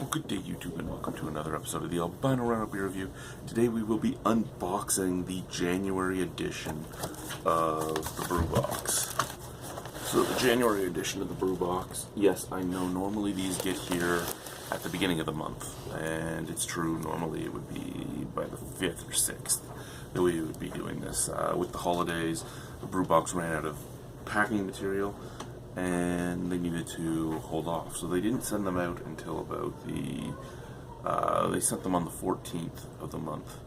Well, good day, YouTube, and welcome to another episode of the Albino Rhino Beer Review. Today we will be unboxing the January edition of the Brew Box. So the January edition of the Brew Box, yes, I know normally these get here at the beginning of the month, and it's true, normally it would be by the 5th or 6th that we would be doing this. With the holidays, the Brew Box ran out of packing material, and they needed to hold off, so they didn't send them out until about they sent them on the 14th of the month,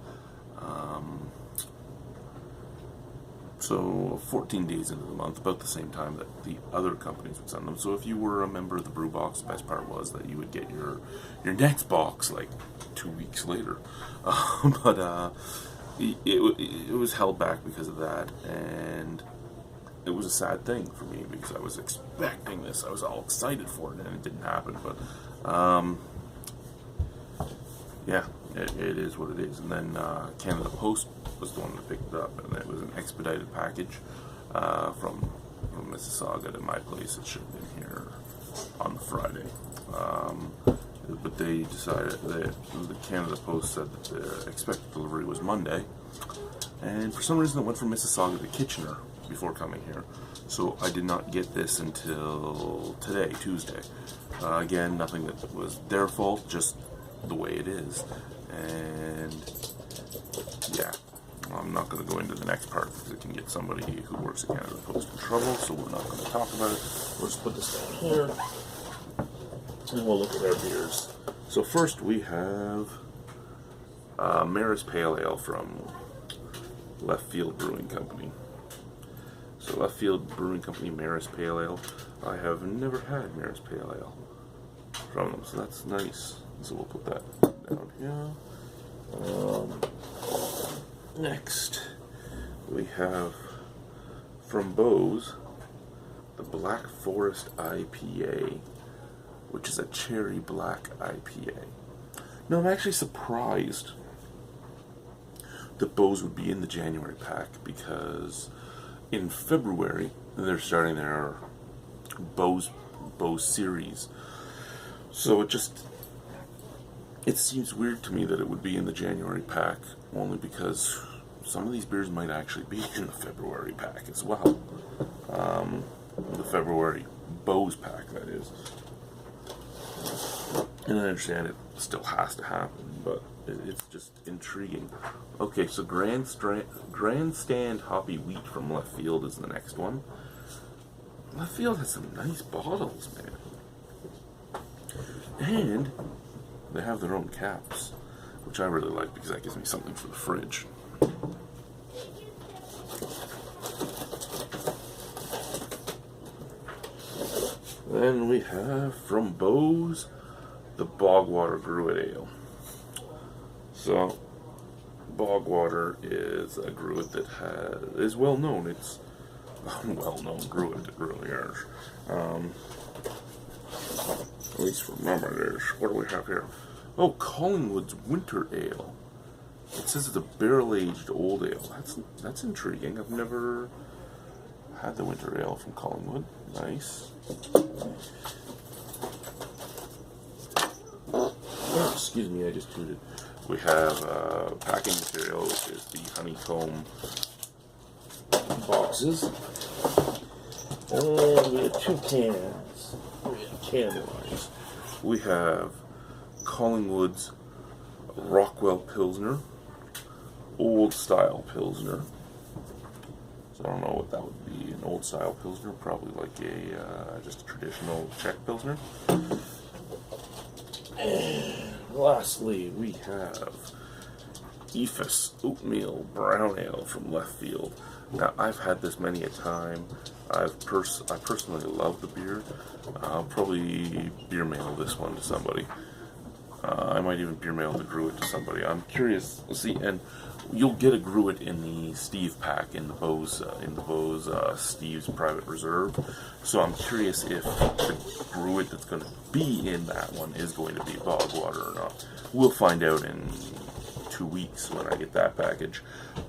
so 14 days into the month, about the same time that the other companies would send them. So if you were a member of the Brew Box, the best part was that you would get your next box like 2 weeks later, but it was held back because of that, and it was a sad thing for me because I was expecting this. I was all excited for it, and it didn't happen. But yeah, it is what it is. And then Canada Post was the one that picked it up, and it was an expedited package from Mississauga to my place. It should have been here on the Friday, but they decided that the Canada Post said that the expected delivery was Monday, and for some reason it went from Mississauga to Kitchener before coming here, so I did not get this until today, Tuesday. Again, nothing that was their fault, just the way it is. And yeah, I'm not going to go into the next part because it can get somebody who works at Canada Post in trouble, so we're not going to talk about it. We'll just put this down here, and we'll look at our beers. So first we have Maris Pale Ale from Left Field Brewing Company. So Left Field Brewing Company Maris Pale Ale. I have never had Maris Pale Ale from them, so that's nice. So we'll put that down here. Next, we have from Bose the Black Forest IPA, which is a cherry black IPA. Now I'm actually surprised that Bose would be in the January pack, because in February they're starting their Bose series. So it seems weird to me that it would be in the January pack, only because some of these beers might actually be in the February pack as well. The February Bose pack, that is. And I understand it still has to happen, but it's just intriguing. Okay, so Grandstand Hoppy Wheat from Left Field is the next one. Left Field has some nice bottles, man. And they have their own caps, which I really like because that gives me something for the fridge. Then we have from Bose the Bogwater Gruit Ale. So, Bogwater is a gruit that is well known. It's a well-known gruit, it really is. At least remember this. What do we have here? Oh, Collingwood's Winter Ale. It says it's a barrel-aged old ale. That's intriguing. I've never had the Winter Ale from Collingwood. Nice. Oh, excuse me, I just tooted. We have packing material, which is the honeycomb boxes. And we have 2 cans. Can-wise. We have Collingwood's Rockwell Pilsner, Old Style Pilsner. So I don't know what that would be. An Old Style Pilsner, probably like just a traditional Czech Pilsner. And lastly, we have Ephus Oatmeal Brown Ale from Left Field. Now, I've had this many a time. I personally love the beer. I'll probably beer mail this one to somebody. I might even beer mail the gruit to somebody. I'm curious. See, and you'll get a gruit in the Steve pack, in the Bose Steve's Private Reserve. So I'm curious if the gruit that's going to be in that one is going to be Bogwater or not. We'll find out in 2 weeks when I get that package.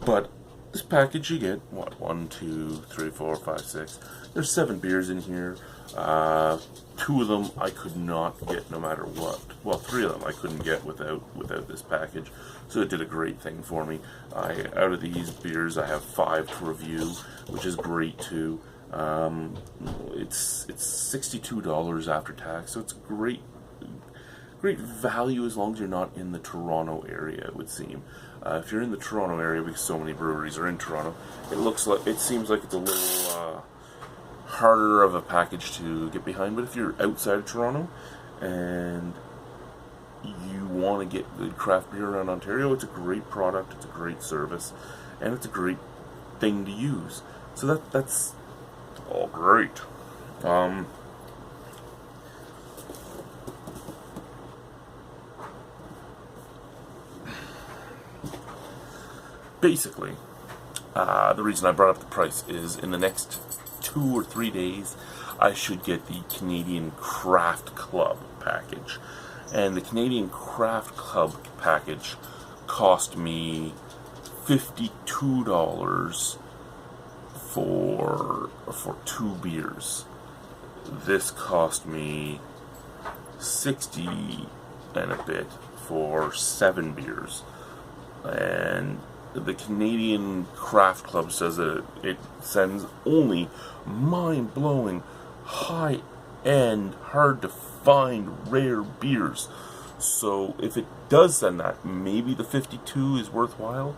But this package, you get, what, 1, 2, 3, 4, 5, 6. There's 7 beers in here. Two of them I could not get no matter what. Well, three of them I couldn't get without this package. So it did a great thing for me. Out of these beers, I have 5 to review, which is great too. It's $62 after tax, so it's great value as long as you're not in the Toronto area, it would seem. If you're in the Toronto area, because so many breweries are in Toronto, it seems like it's a little harder of a package to get behind. But if you're outside of Toronto and you want to get good craft beer around Ontario, it's a great product, it's a great service, and it's a great thing to use. So that's all great. Basically, the reason I brought up the price is in the next 2 or 3 days, I should get the Canadian Craft Club package. And the Canadian Craft Club package cost me $52 for 2 beers. This cost me $60 and a bit for 7 beers. And the Canadian Craft Club says that it sends only mind-blowing, high-end, hard-to-find, rare beers. So if it does send that, maybe the 52 is worthwhile,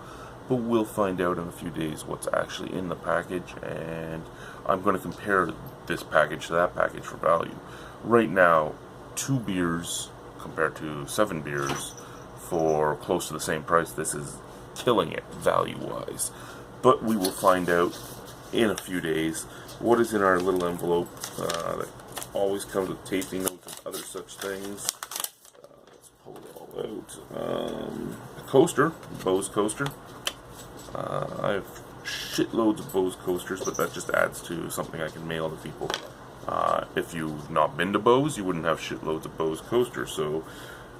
but we'll find out in a few days what's actually in the package, and I'm going to compare this package to that package for value. Right now, 2 beers compared to 7 beers for close to the same price. This is killing it value-wise. But we will find out in a few days what is in our little envelope that always comes with tasting notes and other such things. Let's pull it all out. A coaster, Bose coaster. I have shitloads of Bose coasters, but that just adds to something I can mail to people. If you've not been to Bose, you wouldn't have shitloads of Bose coasters, so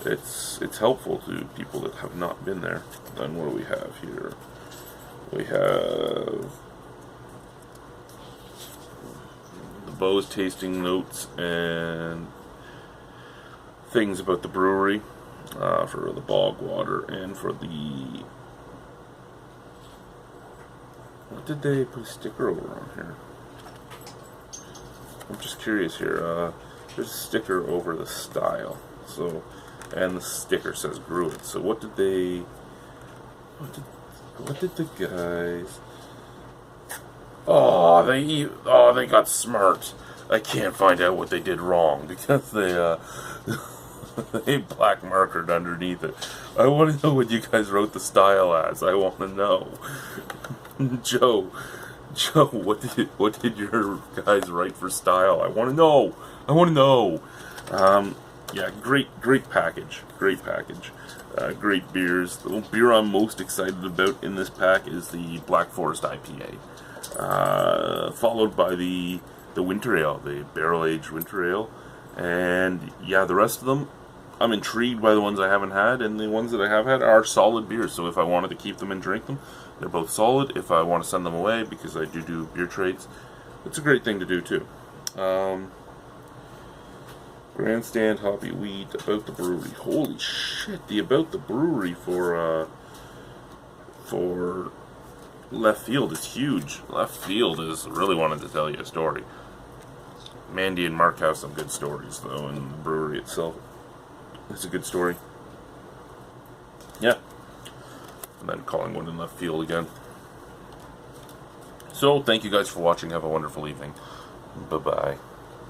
it's helpful to people that have not been there. Then what do we have here? We have the Bose tasting notes and things about the brewery for the bog water and for the... What did they put a sticker over on here? I'm just curious here. There's a sticker over the style. So, and the sticker says brew it. So what did they... What did the guys... Oh, they got smart. I can't find out what they did wrong because they they black markered underneath it. I want to know what you guys wrote the style as. I want to know. Joe, what did your guys write for style? I want to know. Yeah, great package. Great beers. The beer I'm most excited about in this pack is the Black Forest IPA. Followed by the winter ale, the barrel-aged winter ale. And yeah, the rest of them, I'm intrigued by the ones I haven't had, and the ones that I have had are solid beers. So if I wanted to keep them and drink them, they're both solid. If I want to send them away, because I do beer trades, it's a great thing to do too. Grandstand Hoppy Wheat, About the Brewery. Holy shit, the About the Brewery for Left Field is huge. Left Field is really wanted to tell you a story. Mandy and Mark have some good stories, though, and the brewery itself is a good story. Yeah. And then Collingwood in Left Field again. So, thank you guys for watching. Have a wonderful evening. Bye-bye.